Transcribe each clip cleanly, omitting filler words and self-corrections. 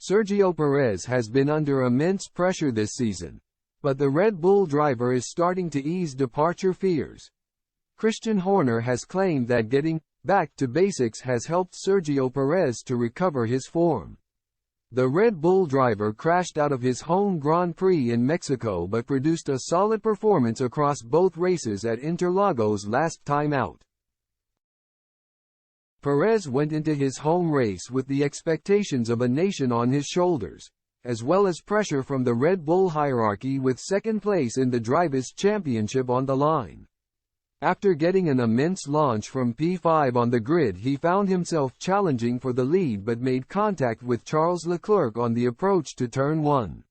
Sergio Perez has been under immense pressure this season, but the Red Bull driver is starting to ease departure fears. Christian Horner has claimed that getting back to basics has helped Sergio Perez to recover his form. The Red Bull driver crashed out of his home Grand Prix in Mexico but produced a solid performance across both races at Interlagos last time out. Perez went into his home race with the expectations of a nation on his shoulders, as well as pressure from the Red Bull hierarchy with second place in the Drivers' Championship on the line. After getting an immense launch from P5 on the grid, he found himself challenging for the lead but made contact with Charles Leclerc on the approach to Turn 1.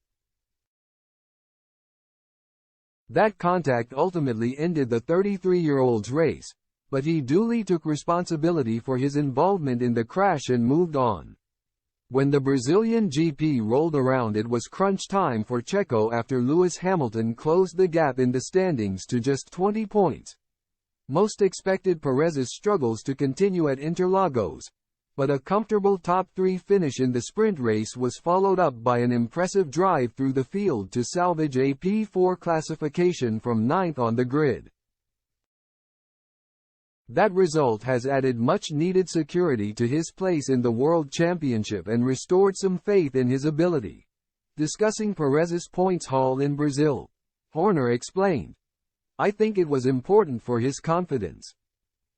That contact ultimately ended the 33-year-old's race, but he duly took responsibility for his involvement in the crash and moved on. When the Brazilian GP rolled around, it was crunch time for Checo after Lewis Hamilton closed the gap in the standings to just 20 points. Most expected Perez's struggles to continue at Interlagos, but a comfortable top 3 finish in the sprint race was followed up by an impressive drive through the field to salvage a P4 classification from 9th on the grid. That result has added much-needed security to his place in the World Championship and restored some faith in his ability. Discussing Perez's points haul in Brazil, Horner explained, "I think it was important for his confidence.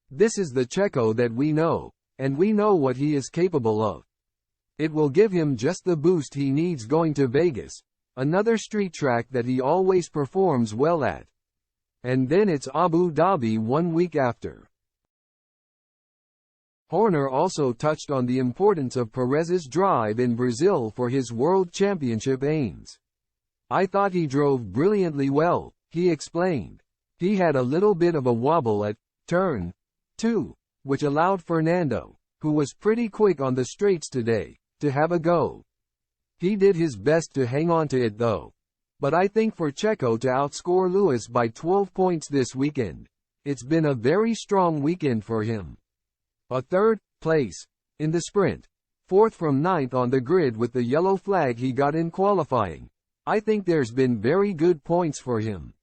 This is the Checo that we know, and we know what he is capable of. It will give him just the boost he needs going to Vegas, another street track that he always performs well at. And then it's Abu Dhabi 1 week after." Horner also touched on the importance of Perez's drive in Brazil for his World Championship aims. "I thought he drove brilliantly well," he explained. "He had a little bit of a wobble at Turn 2, which allowed Fernando, who was pretty quick on the straights today, to have a go. He did his best to hang on to it though. But I think for Checo to outscore Lewis by 12 points this weekend, it's been a very strong weekend for him. A third place in the sprint, 4th from 9th on the grid with the yellow flag he got in qualifying. I think there's been very good points for him."